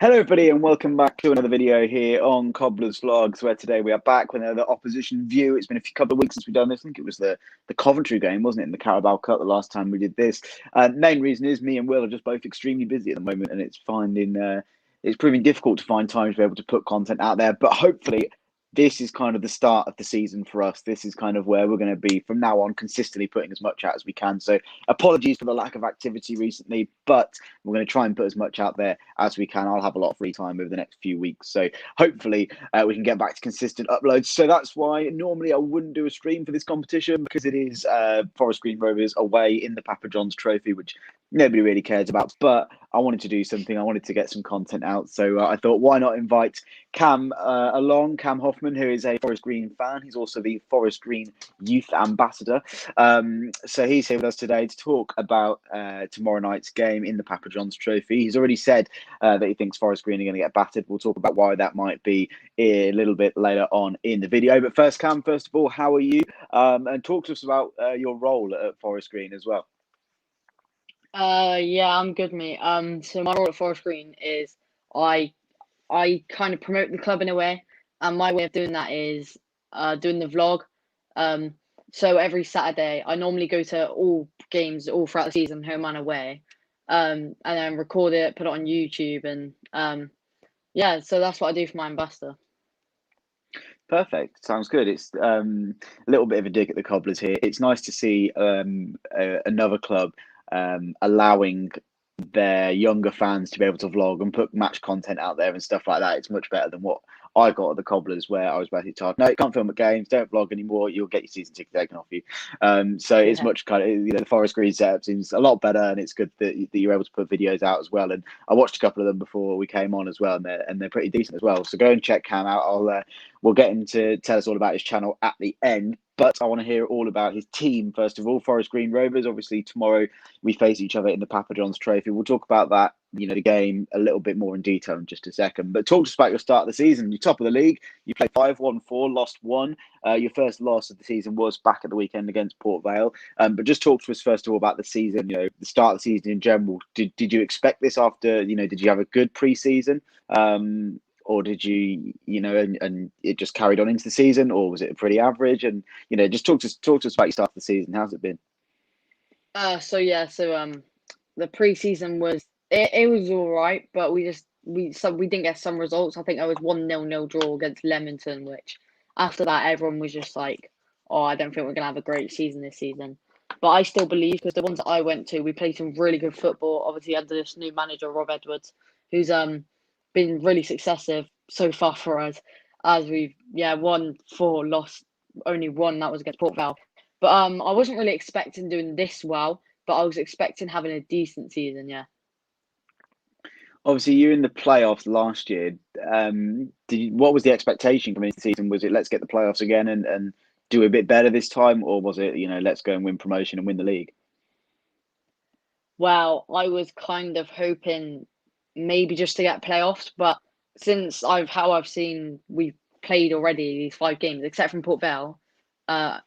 Hello, everybody, and welcome back to another video here on Cobbler's Vlogs, where today we are back with another opposition view. It's been a couple of weeks since we've done this. I think it was the Coventry game, wasn't it, in the Carabao Cup the last time we did this. Main reason is me and Will are just both extremely busy at the moment, and it's proving difficult to find time to be able to put content out there. But hopefully, this is kind of the start of the season for us. This is kind of where we're going to be from now on, consistently putting as much out as we can. So apologies for the lack of activity recently, but we're going to try and put as much out there as we can. I'll have a lot of free time over the next few weeks. So hopefully we can get back to consistent uploads. So that's why normally I wouldn't do a stream for this competition, because it is Forest Green Rovers away in the Papa John's Trophy, which nobody really cares about. But I wanted to do something. I wanted to get some content out. So I thought, why not invite Cam along, Cam Hoffman, who is a Forest Green fan. He's also the Forest Green Youth Ambassador. So he's here with us today to talk about tomorrow night's game in the Papa John's Trophy. He's already said that he thinks Forest Green are going to get battered. We'll talk about why that might be a little bit later on in the video. But first, Cam, first of all, how are you? And talk to us about your role at Forest Green as well. Yeah, I'm good, mate. So my role at Forest Green is I kind of promote the club in a way, and my way of doing that is doing the vlog. So every Saturday, I normally go to all games all throughout the season, home and away, and then record it, put it on YouTube, and yeah, so that's what I do for my ambassador. Perfect. Sounds good. It's a little bit of a dig at the Cobblers here. It's nice to see another club allowing their younger fans to be able to vlog and put match content out there and stuff like that. It's much better than what I got at the Cobblers, where I was basically told, no, you can't film at games, don't vlog anymore, you'll get your season ticket taken off you. So it's much kind of, the Forest Green setup seems a lot better, and it's good that you're able to put videos out as well. And I watched a couple of them before we came on as well, and they're pretty decent as well. So go and check Cam out. We'll get him to tell us all about his channel at the end. But I want to hear all about his team, first of all. Forest Green Rovers. Obviously, tomorrow we face each other in the Papa John's Trophy. We'll talk about that, the game a little bit more in detail in just a second. But talk to us about your start of the season. You're top of the league. You played 5, won 4, lost 1. Your first loss of the season was back at the weekend against Port Vale. But just talk to us, first of all, about the season, the start of the season in general. Did you expect this after, did you have a good pre-season? Or did you, and it just carried on into the season, or was it pretty average? And just talk to us about your start of the season. How's it been? The pre-season was it was all right, but we didn't get some results. I think there was 1-0 draw against Leamington, which after that everyone was just like, oh, I don't think we're gonna have a great season this season. But I still believe, because the ones that I went to, we played some really good football. Obviously under this new manager, Rob Edwards, who's been really successive so far for us, as we've won 4, lost only 1. That was against Port Vale. But I wasn't really expecting doing this well, but I was expecting having a decent season. Yeah. Obviously, you're in the playoffs last year. What was the expectation coming into the season? Was it, let's get the playoffs again and do a bit better this time, or was it, let's go and win promotion and win the league? Well, I was kind of hoping maybe just to get playoffs, but since I've seen we've played already these 5 games, except from Port Vale, I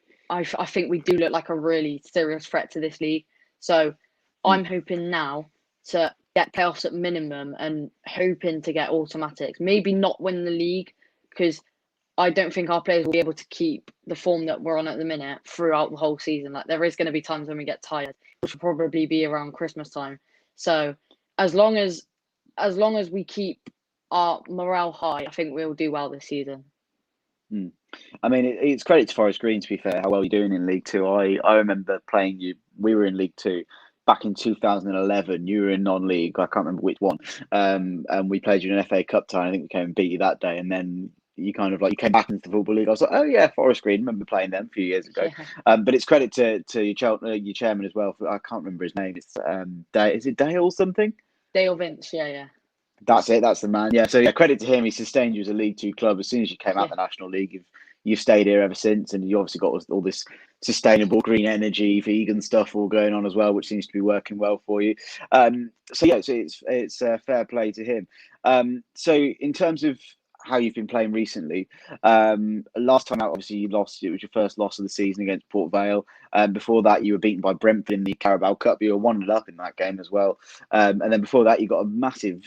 think we do look like a really serious threat to this league. So I'm hoping now to get playoffs at minimum, and hoping to get automatics. Maybe not win the league, because I don't think our players will be able to keep the form that we're on at the minute throughout the whole season. Like, there is going to be times when we get tired, which will probably be around Christmas time. So as long as we keep our morale high, I think we'll do well this season. I mean, it's credit to Forest Green, to be fair, how well you're doing in League Two. I remember playing you. We were in League Two back in 2011. You were in non-league. I can't remember which one. And we played you in an FA Cup tie. I think we came and beat you that day. And then you kind of you came back into the Football League. I was like, oh yeah, Forest Green. I remember playing them a few years ago. Yeah. But it's credit to your chairman as well. I can't remember his name. It's is it Dale something? Dale Vince. Yeah. That's it. That's the man. Yeah. So credit to him. He sustained you as a League Two club. As soon as you came out the National League, you've stayed here ever since, and you obviously got all this sustainable green energy, vegan stuff all going on as well, which seems to be working well for you. So it's fair play to him. So in terms of how you've been playing recently. Last time out, obviously you lost. It was your first loss of the season against Port Vale. Before that, you were beaten by Brentford in the Carabao Cup. You were 1-0 up in that game as well. And then before that, you got a massive,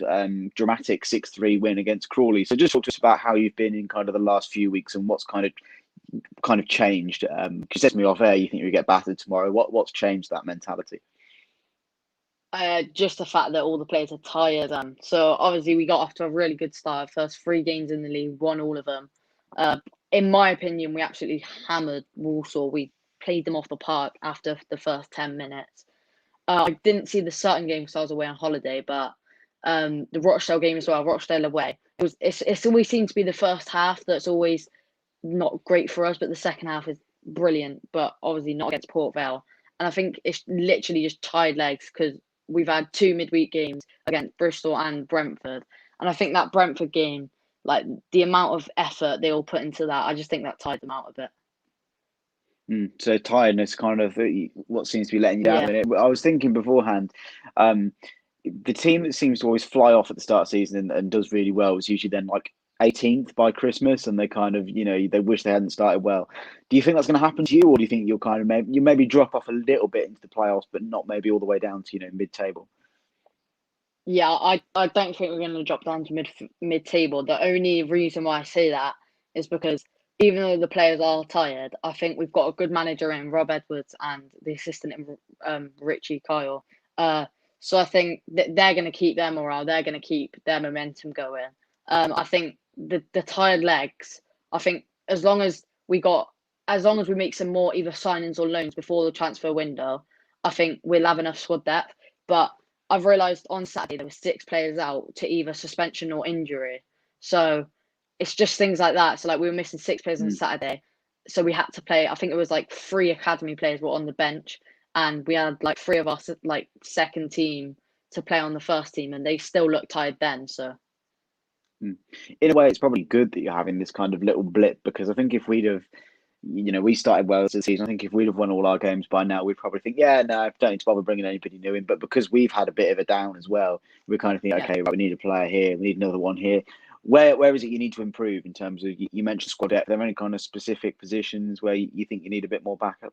dramatic 6-3 win against Crawley. So just talk to us about how you've been in kind of the last few weeks and what's kind of changed. Because you said to me off air, you think you get battered tomorrow. What's changed that mentality? Just the fact that all the players are tired. So obviously we got off to a really good start. First 3 games in the league, won all of them. In my opinion, we absolutely hammered Walsall. We played them off the park after the first 10 minutes. I didn't see the Sutton game because I was away on holiday, but the Rochdale game as well, Rochdale away. It's always seemed to be the first half that's always not great for us, but the second half is brilliant, but obviously not against Port Vale. And I think it's literally just tired legs because we've had 2 midweek games against Bristol and Brentford. And I think that Brentford game, like the amount of effort they all put into that, I just think that tired them out a bit. So tiredness kind of what seems to be letting you down. Yeah. I was thinking beforehand, the team that seems to always fly off at the start of the season and does really well is usually then like 18th by Christmas, and they kind of, they wish they hadn't started well. Do you think that's going to happen to you, or do you think you'll kind of maybe drop off a little bit into the playoffs, but not maybe all the way down to mid-table? Yeah, I don't think we're going to drop down to mid-table. The only reason why I say that is because even though the players are tired, I think we've got a good manager in Rob Edwards and the assistant in Richie Kyle. So I think that they're going to keep their morale. They're going to keep their momentum going. I think the tired legs. I think as long as we make some more either signings or loans before the transfer window, I think we'll have enough squad depth. But I've realised on Saturday there were 6 players out to either suspension or injury. So it's just things like that. So like we were missing 6 players on Saturday. So we had to play, I think it was like 3 academy players were on the bench, and we had like 3 of us like second team to play on the first team, and they still looked tired then. So in a way, it's probably good that you're having this kind of little blip, because I think if we'd have, we started well this season. I think if we'd have won all our games by now, we'd probably think, yeah, no, don't need to bother bringing anybody new in. But because we've had a bit of a down as well, we kind of think, okay, right, we need a player here, we need another one here. Where is it you need to improve in terms of, you mentioned squad depth? Are there any kind of specific positions where you think you need a bit more backup?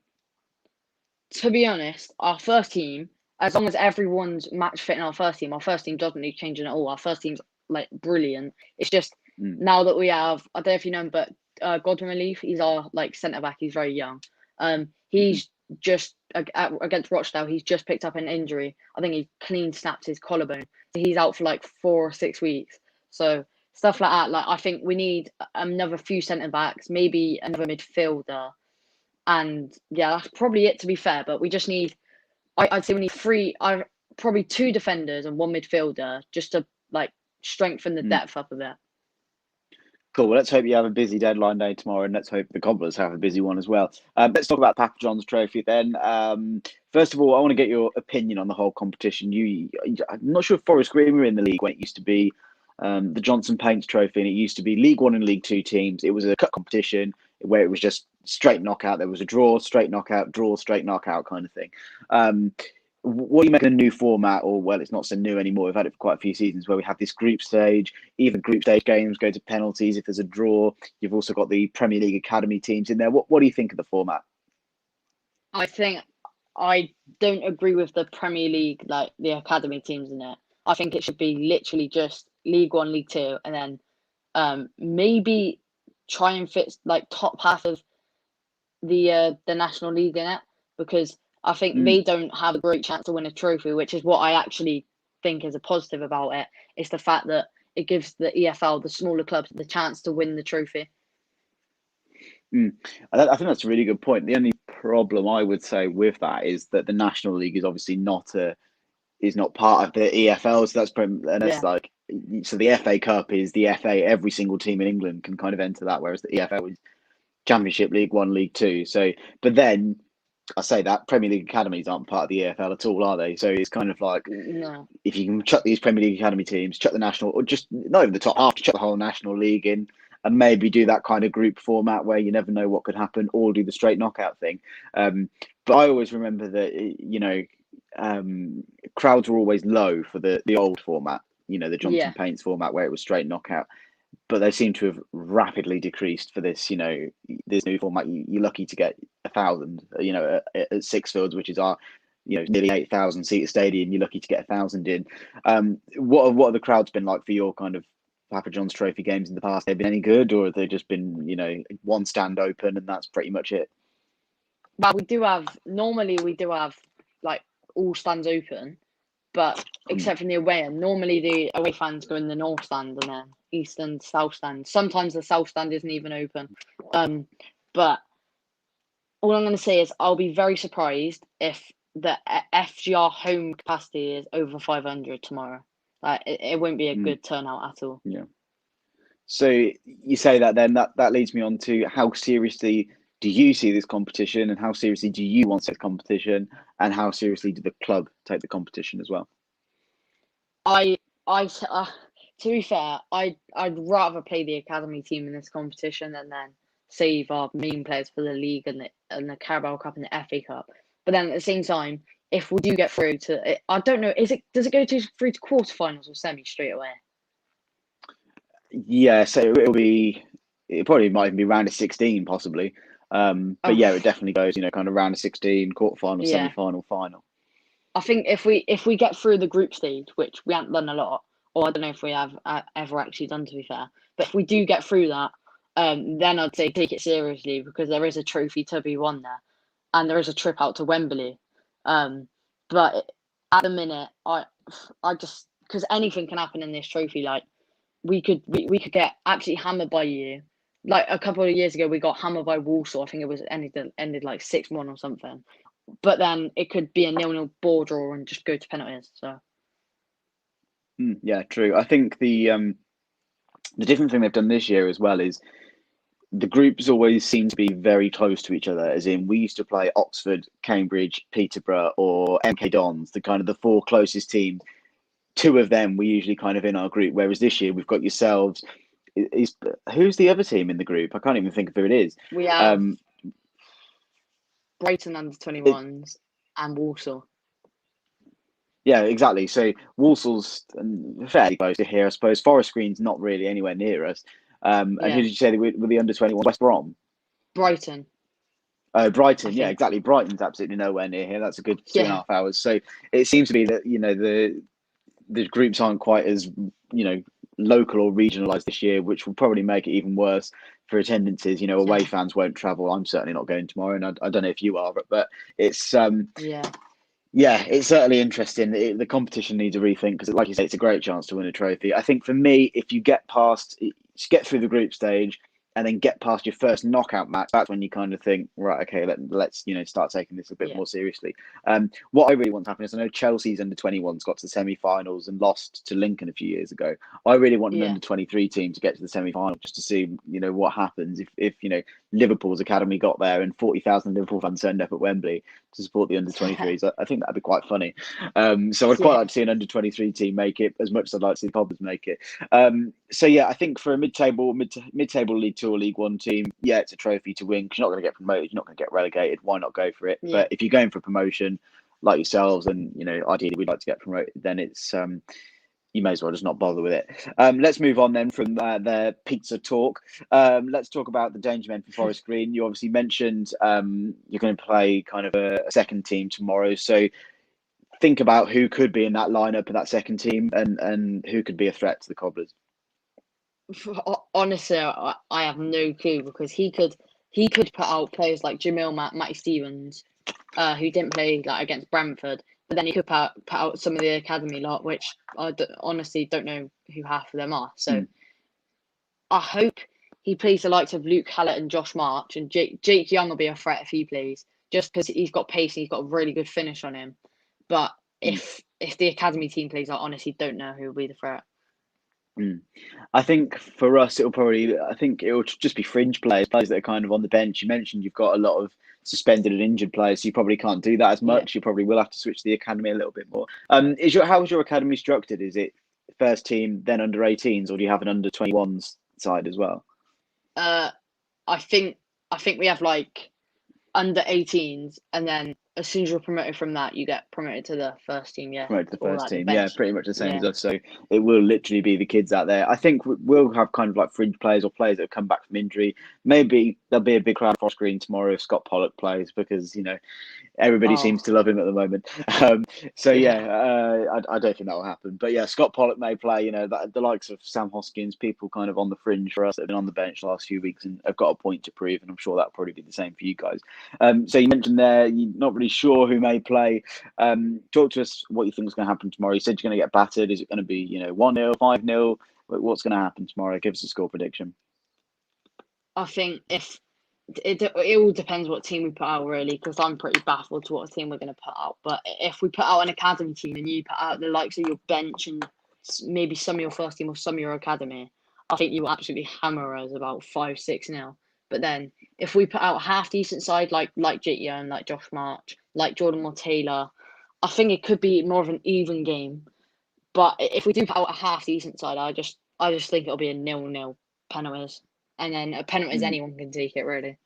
To be honest, our first team, as long as everyone's match fit in our first team doesn't need changing at all. Our first team's like brilliant. It's just now that we have, I don't know if you know him, but Godwin Relief, he's our like centre back. He's very young. He's just against Rochdale. He's just picked up an injury. I think he clean snapped his collarbone. So he's out for like 4 or 6 weeks. So stuff like that. Like I think we need another few centre backs, maybe another midfielder, and yeah, that's probably it. To be fair, but we just need. I'd say we need probably 2 defenders and 1 midfielder just to like strengthen the depth up a bit. Cool. Well, let's hope you have a busy deadline day tomorrow, and let's hope the Cobblers have a busy one as well. Let's talk about Papa John's Trophy then. First of all, I want to get your opinion on the whole competition. I'm not sure if Forest Green were in the league when it used to be the Johnson Paints Trophy, and it used to be League One and League Two teams. It was a cup competition where it was just straight knockout. There was a draw, straight knockout, draw, straight knockout kind of thing. What do you make of a new format? Or, well, it's not so new anymore. We've had it for quite a few seasons where we have this group stage. Even group stage games go to penalties if there's a draw. You've also got the Premier League Academy teams in there. What do you think of the format? I think I don't agree with the Premier League, like the Academy teams in it. I think it should be literally just League One, League Two, and then maybe try and fit like top half of the National League in it, because I think they don't have a great chance to win a trophy, which is what I actually think is a positive about it. It's the fact that it gives the EFL, the smaller clubs, the chance to win the trophy. I think that's a really good point. The only problem I would say with that is that the National League is obviously not part of the EFL, so like, so the FA Cup is the FA. Every single team in England can kind of enter that, whereas the EFL is Championship, League One, League Two. So, but then I say that Premier League academies aren't part of the EFL at all, are they? So it's kind of like, if you can chuck these Premier League academy teams, chuck the national, or just not even the top half, chuck the whole National League in, and maybe do that kind of group format where you never know what could happen, or do the straight knockout thing. But I always remember that crowds were always low for the old format, the Johnson Paints format where it was straight knockout. but they seem to have rapidly decreased for this, this new format. You're lucky to get 1,000, at Sixfields, which is our, nearly 8,000 seat stadium. You're lucky to get 1,000 in. What have the crowds been like for your kind of Papa John's Trophy games in the past? Have they been any good, or have they just been, one stand open and that's pretty much it? Well, normally we do have like all stands open, but except for the away end, normally the away fans go in the north stand and then east and south stand. Sometimes the south stand isn't even open. But all I'm going to say is I'll be very surprised if the FGR home capacity is over 500 tomorrow. Like it won't be a good turnout at all. Yeah. So you say that, then that leads me on to how seriously do you see this competition, and how seriously do you want to take the competition, and how seriously do the club take the competition as well? To be fair, I'd rather play the academy team in this competition and then save our main players for the league and the Carabao Cup and the FA Cup. But then at the same time, if we do get through to, I don't know, does it go through to quarterfinals or semi straight away? Yeah, so it probably might even be round of 16 possibly. But yeah, it definitely goes, kind of round of 16, quarterfinal, semi-final, final. I think if we get through the group stage, which we haven't done a lot, or I don't know if we have ever actually done, to be fair, but if we do get through that, then I'd say take it seriously, because there is a trophy to be won there, and there is a trip out to Wembley. But at the minute, I just, because anything can happen in this trophy. Like we could get absolutely hammered by you. Like a couple of years ago, we got hammered by Walsall. I think it was ended like 6-1 or something. But then it could be a 0-0 ball draw and just go to penalties. So. Yeah, true. I think the different thing they've done this year as well is the groups always seem to be very close to each other. As in, we used to play Oxford, Cambridge, Peterborough, or MK Dons, the 4 closest teams. 2 of them were usually kind of in our group, whereas this year we've got yourselves. Who's the other team in the group? I can't even think of who it is. We have Brighton under 21s and Walsall. Yeah, exactly. So Walsall's fairly close to here, I suppose. Forest Green's not really anywhere near us. And who did you say were the under 21? West Brom? Brighton. Brighton, yeah, exactly. Brighton's absolutely nowhere near here. That's a good 2.5 hours. So it seems to be that, the groups aren't quite as, local or regionalised this year, which will probably make it even worse for attendances. Away fans won't travel. I'm certainly not going tomorrow, and I don't know if you are, but it's yeah, it's certainly interesting. The competition needs a rethink, because, like you say, it's a great chance to win a trophy. I think for me, if you get through the group stage and then get past your first knockout match, that's when you kind of think, right, okay, let's start taking this a bit more seriously. What I really want to happen is, I know Chelsea's under 21s got to the semi-finals and lost to Lincoln a few years ago. I really want an under 23 team to get to the semi-final, just to see what happens if Liverpool's academy got there and 40,000 Liverpool fans turned up at Wembley to support the under 23s. I think that'd be quite funny. So I'd quite like to see an under 23 team make it, as much as I'd like to see the Cobblers make it. So yeah, I think for a mid-table League Two or League One team, yeah, it's a trophy to win, because you're not going to get promoted, you're not going to get relegated. Why not go for it? But if you're going for promotion, like yourselves, and ideally we'd like to get promoted, then it's you may as well just not bother with it. Let's move on then from the pizza talk. Let's talk about the danger men for Forest Green. You obviously mentioned you're going to play kind of a second team tomorrow. So think about who could be in that lineup of that second team, and who could be a threat to the Cobblers. Honestly, I have no clue, because he could put out players like Jamil Matty Stevens, who didn't play against Brentford, but then he could put out some of the academy lot, which I honestly don't know who half of them are. So I hope he plays the likes of Luke Hallett and Josh March, and Jake Young will be a threat if he plays, just because he's got pace and he's got a really good finish on him. But if the academy team plays, I honestly don't know who will be the threat. I think for us, it'll just be fringe players that are kind of on the bench. You mentioned you've got a lot of suspended and injured players, so you probably can't do that as much. You probably will have to switch to the academy a little bit more. How is your academy structured? Is it first team, then under 18s, or do you have an under 21s side as well? I think we have under 18s, and then as soon as you're promoted from that, you get promoted to the first team. Yeah, Promoted to the or first like the team. Yeah, bench. pretty much the same Yeah. as us. So it will literally be the kids out there. I think we'll have kind of like fringe players or players that have come back from injury. Maybe there'll be a big crowd Frost Green tomorrow if Scott Pollock plays, because everybody Oh, seems to love him at the moment. I don't think that will happen. But yeah, Scott Pollock may play. The likes of Sam Hoskins, people kind of on the fringe for us that have been on the bench the last few weeks and have got a point to prove, and I'm sure that'll probably be the same for you guys. So you mentioned there you're not really sure who may play. Talk to us what you think is going to happen tomorrow. You said you're going to get battered. Is it going to be 1-0, 5-0? What's going to happen tomorrow? Give us a score prediction. I think if it all depends what team we put out, really, because I'm pretty baffled to what team we're going to put out. But if we put out an academy team and you put out the likes of your bench and maybe some of your first team or some of your academy, I think you will absolutely hammer us about 5-6-0. But then if we put out half decent side like Jit Young, like Josh March, like Jordan Moore Taylor, I think it could be more of an even game. But if we do put out a half decent side, I just think it'll be a 0-0 penalties. And then a penalties, anyone can take it, really.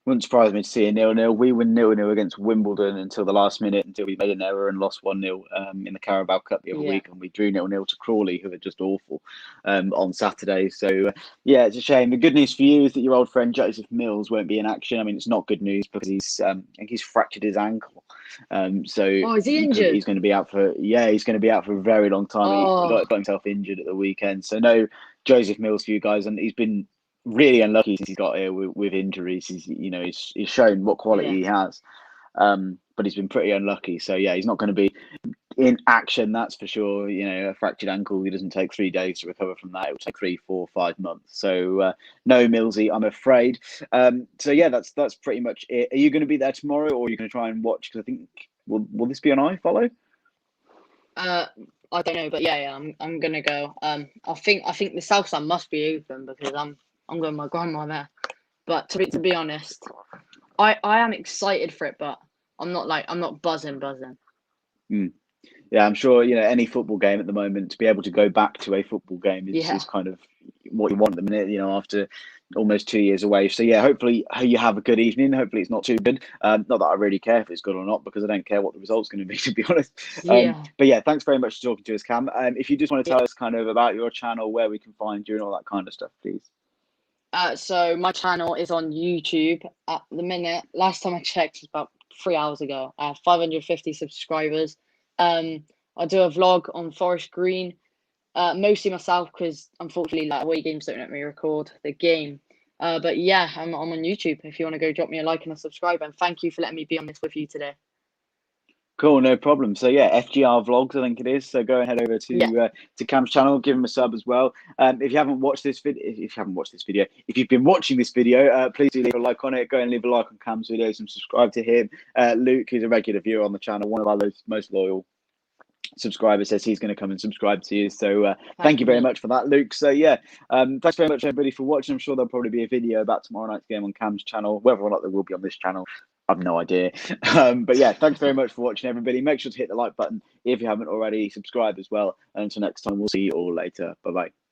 Wouldn't surprise me to see a 0-0. We were 0-0 against Wimbledon until the last minute, until we made an error and lost 1-0 in the Carabao Cup the other week, and we drew 0-0 to Crawley, who are just awful, on Saturday. So yeah, it's a shame. The good news for you is that your old friend Joseph Mills won't be in action. I mean, it's not good news because I think he's fractured his ankle. So is he injured? He's going to be out for a very long time. He got himself injured at the weekend. So no Joseph Mills for you guys, and he's been really unlucky since he got here with injuries. He's shown what quality he has, but he's been pretty unlucky. So yeah, he's not going to be in action, that's for sure. A fractured ankle, he doesn't take 3 days to recover from that. It will take 3, 4, 5 months. So no Millsy, I'm afraid. So yeah, that's pretty much it. Are you going to be there tomorrow, or are you going to try and watch? Because I think will this be on iFollow? I don't know, but yeah, I'm gonna go. I think the South Stand must be open because I'm going with my grandma there. But to be honest, I am excited for it, but I'm not buzzing. Yeah, I'm sure any football game at the moment, to be able to go back to a football game is kind of what you want at the minute. After almost 2 years away. So yeah, hopefully you have a good evening. Hopefully it's not too good. Not that I really care if it's good or not, because I don't care what the result's going to be, to be honest. But yeah, thanks very much for talking to us, Cam. If you just want to tell us kind of about your channel, where we can find you and all that kind of stuff, please. So my channel is on YouTube at the minute. Last time I checked, it's about 3 hours ago. I have 550 subscribers. I do a vlog on Forest Green, mostly myself, because unfortunately, away games don't let me record the game. But yeah, I'm on YouTube. If you want to go drop me a like and a subscribe, and thank you for letting me be on this with you today. Cool, no problem. So yeah, FGR Vlogs, I think it is. So go ahead over to Cam's channel, give him a sub as well. If you haven't watched this video, if you've been watching this video, please do leave a like on it. Go and leave a like on Cam's videos and subscribe to him. Luke, who's a regular viewer on the channel, one of our most loyal subscribers, says he's going to come and subscribe to you. So thank you very much for that, Luke. So yeah, thanks very much everybody for watching. I'm sure there'll probably be a video about tomorrow night's game on Cam's channel. Whether or not there will be on this channel, I've no idea. But yeah, thanks very much for watching, everybody. Make sure to hit the like button if you haven't already. Subscribe as well. And until next time, we'll see you all later. Bye bye.